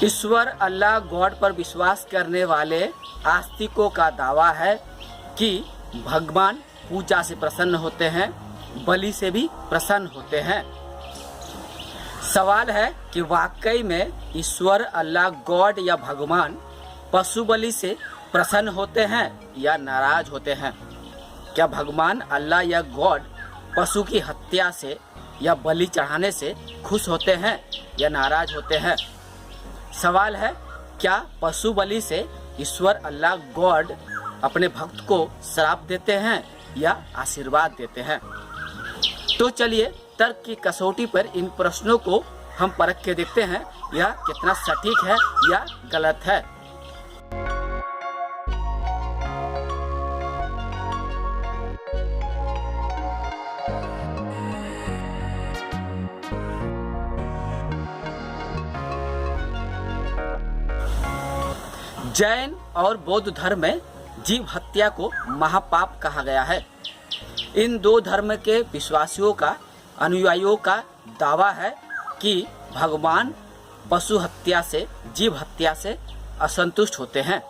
ईश्वर अल्लाह God पर विश्वास करने वाले आस्तिकों का दावा है कि भगवान पूजा से प्रसन्न होते हैं, बलि से भी प्रसन्न होते हैं। सवाल है कि वाकई में ईश्वर अल्लाह गॉड या भगवान पशु बलि से प्रसन्न होते हैं या नाराज होते हैं? क्या भगवान अल्लाह या गॉड पशु की हत्या से या बलि चढ़ाने से खुश होते हैं या नाराज होते हैं? सवाल है, क्या पशु बलि से ईश्वर अल्लाह गॉड अपने भक्त को श्राप देते हैं या आशीर्वाद देते हैं? तो चलिए तर्क की कसौटी पर इन प्रश्नों को हम परख के देखते हैं यह कितना सटीक है या गलत है। जैन और बौद्ध धर्म में जीव हत्या को महापाप कहा गया है। इन दो धर्म के विश्वासियों का अनुयायियों का दावा है कि भगवान पशु हत्या से जीव हत्या से असंतुष्ट होते हैं,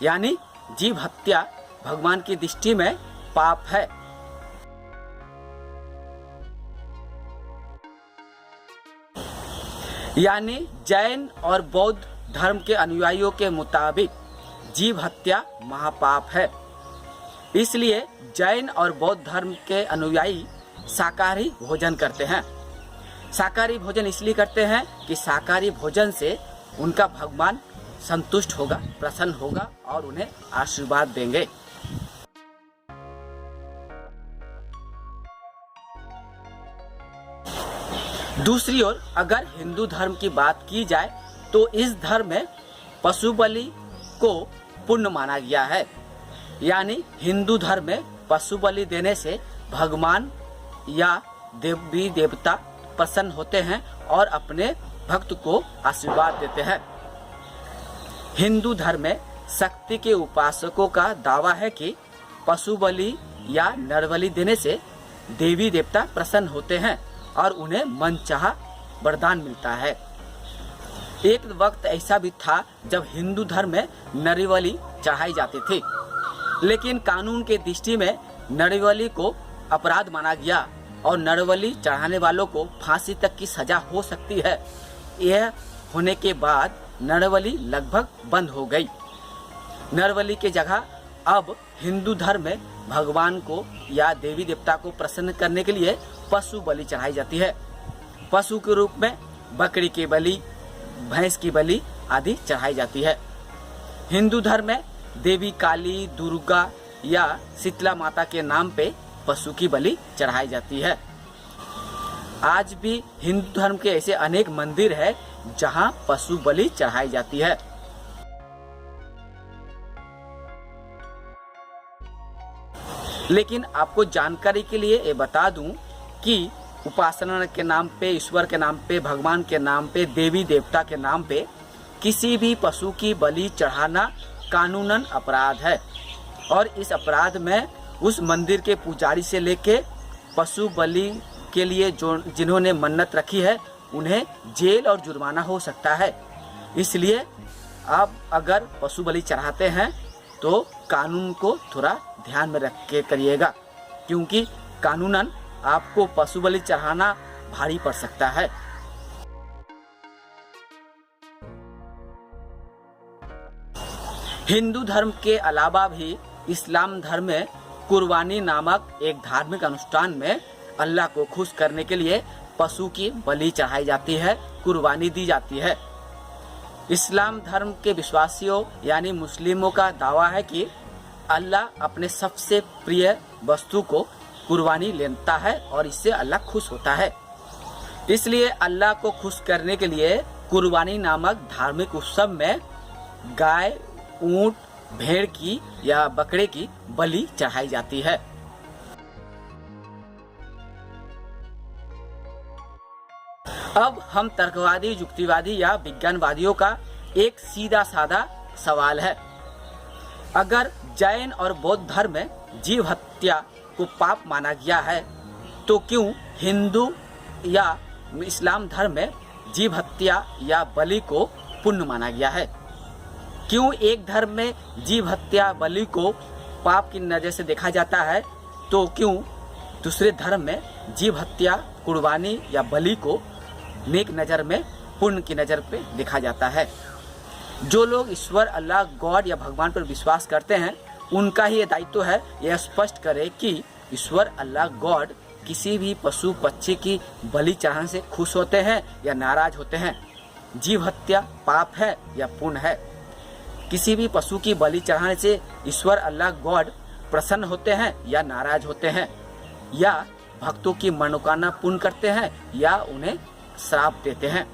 यानी जीव हत्या भगवान की दृष्टि में पाप है। यानी जैन और बौद्ध धर्म के अनुयायियों के मुताबिक जीव हत्या महापाप है। इसलिए जैन और बौद्ध धर्म के अनुयायी शाकाहारी भोजन करते हैं। शाकाहारी भोजन इसलिए करते हैं कि शाकाहारी भोजन से उनका भगवान संतुष्ट होगा, प्रसन्न होगा और उन्हें आशीर्वाद देंगे। दूसरी ओर अगर हिंदू धर्म की बात की जाए तो इस धर्म में पशु बलि को पुण्य माना गया है। यानी हिंदू धर्म में पशु बलि देने से भगवान या देवी देवता प्रसन्न होते हैं और अपने भक्त को आशीर्वाद देते हैं। हिंदू धर्म में शक्ति के उपासकों का दावा है कि पशु बलि या नर बलि देने से देवी देवता प्रसन्न होते हैं और उन्हें मनचाहा वरदान मिलता है। एक वक्त ऐसा भी था जब हिंदू धर्म में नर बलि चढ़ाई जाती थी, लेकिन कानून के दृष्टि में नर बलि को अपराध माना गया और नर बलि चढ़ाने वालों को फांसी तक की सजा हो सकती है। यह होने के बाद नर बलि लगभग बंद हो गई। नर बलि के जगह अब हिंदू धर्म में भगवान को या देवी देवता को प्रसन्न करने के लिए पशु बलि चढ़ाई जाती है। पशु के रूप में बकरी की बलि, भैंस की बलि आदि चढ़ाई जाती है। हिंदू धर्म में देवी काली, दुर्गा या शीतला माता के नाम पे पशु की बलि चढ़ाई जाती है। आज भी हिंदू धर्म के ऐसे अनेक मंदिर है जहां पशु बलि चढ़ाई जाती है। लेकिन आपको जानकारी के लिए ये बता दूं कि उपासना के नाम पे, ईश्वर के नाम पे, भगवान के नाम पे, देवी देवता के नाम पे किसी भी पशु की बलि चढ़ाना कानूनन अपराध है और इस अपराध में उस मंदिर के पुजारी से लेके पशु बलि के लिए जिन्होंने मन्नत रखी है उन्हें जेल और जुर्माना हो सकता है। इसलिए आप अगर पशु बलि चढ़ाते हैं तो कानून को थोड़ा ध्यान में रख के करिएगा, क्योंकि कानूनन आपको पशु बलि चढ़ाना भारी पड़ सकता है। हिंदू धर्म के अलावा भी इस्लाम धर्म में कुर्बानी नामक एक धार्मिक अनुष्ठान में अल्लाह को खुश करने के लिए पशु की बलि चढ़ाई जाती है, कुर्बानी दी जाती है। इस्लाम धर्म के विश्वासियों यानी मुस्लिमों का दावा है कि अल्लाह अपने सबसे प्रिय वस्तु को कुर्बानी लेता है और इससे अल्लाह खुश होता है। इसलिए अल्लाह को खुश करने के लिए कुर्बानी नामक धार्मिक उत्सव में गाय, ऊंट, भेड़ की या बकरे की बलि चढ़ाई जाती है। अब हम तर्कवादी, युक्तिवादी या विज्ञानवादियों का एक सीधा साधा सवाल है, अगर जैन और बौद्ध धर्म में जीव हत्या को पाप माना गया है तो क्यों हिंदू या इस्लाम धर्म में जीव हत्या या बलि को पुण्य माना गया है। क्यों एक धर्म में जीव हत्या बलि को पाप की नजर से देखा जाता है, तो क्यों दूसरे धर्म में जीव हत्या, कुर्बानी या बलि को नेक नज़र में, पुण्य की नज़र पे देखा जाता है। जो लोग ईश्वर, अल्लाह, गॉड या भगवान पर विश्वास करते हैं, उनका ही ये दायित्व है यह स्पष्ट करे कि ईश्वर, अल्लाह, गॉड किसी भी पशु पक्षी की बलि चढ़ाने से खुश होते हैं या नाराज होते हैं। जीव हत्या पाप है या पुण्य है। किसी भी पशु की बलि चढ़ाने से ईश्वर, अल्लाह, गॉड प्रसन्न होते हैं या नाराज होते हैं, या भक्तों की मनोकामना पूर्ण करते हैं या उन्हें श्राप देते हैं।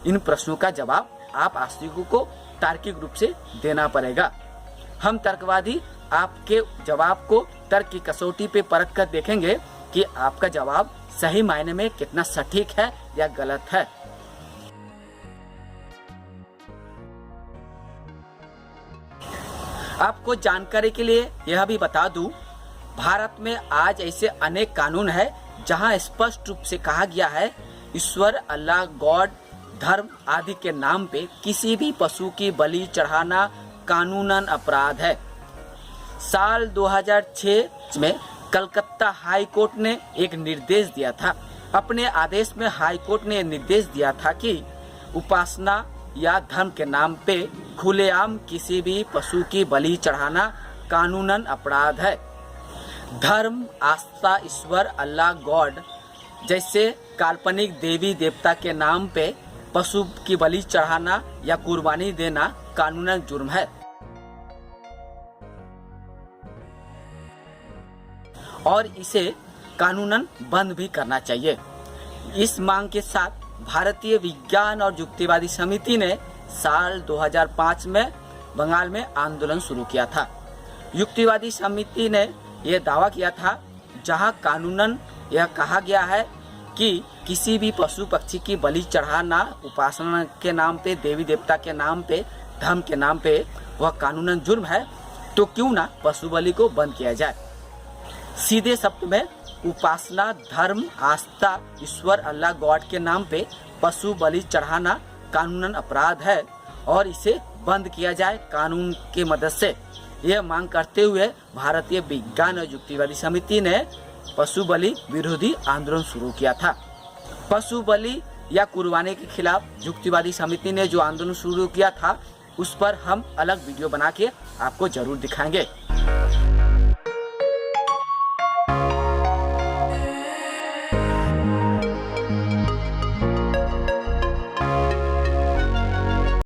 इन प्रश्नों का जवाब आप आस्तिकों को तार्किक रूप से देना पड़ेगा। हम तर्कवादी आपके जवाब को तर्क की कसौटी पे परख कर देखेंगे कि आपका जवाब सही मायने में कितना सटीक है या गलत है। आपको जानकारी के लिए यह भी बता दूं, भारत में आज ऐसे अनेक कानून है जहां स्पष्ट रूप से कहा गया है ईश्वर, अल्लाह, गॉड, धर्म आदि के नाम पे किसी भी पशु की बलि चढ़ाना कानूनन अपराध है। साल 2006 में कलकत्ता हाई कोर्ट ने एक निर्देश दिया था। अपने आदेश में हाई कोर्ट ने निर्देश दिया था कि उपासना या धर्म के नाम पे खुलेआम किसी भी पशु की बलि चढ़ाना कानूनन अपराध है। धर्म, आस्था, ईश्वर, अल्लाह, गॉड जैसे काल्पनिक देवी देवता के नाम पे पशु की बलि चढ़ाना या कुर्बानी देना कानूनन जुर्म है और इसे कानूनन बंद भी करना चाहिए। इस मांग के साथ भारतीय विज्ञान और युक्तिवादी समिति ने साल 2005 में बंगाल में आंदोलन शुरू किया था। युक्तिवादी समिति ने यह दावा किया था, जहां कानूनन यह कहा गया है कि किसी भी पशु पक्षी की बलि चढ़ाना उपासना के नाम पे, देवी देवता के नाम पे, धर्म के नाम पे वह कानूनन जुर्म है, तो क्यों ना पशु बलि को बंद किया जाए। सीधे शब्द में उपासना, धर्म, आस्था, ईश्वर, अल्लाह, गॉड के नाम पे पशु बलि चढ़ाना कानूनन अपराध है और इसे बंद किया जाए कानून की मदद से। यह मांग करते हुए भारतीय विज्ञान और युक्तिवादी समिति ने पशु बलि विरोधी आंदोलन शुरू किया था। पशु बलि या कुर्बानी के खिलाफ युक्तिवादी समिति ने जो आंदोलन शुरू किया था, उस पर हम अलग वीडियो बना के आपको जरूर दिखाएंगे।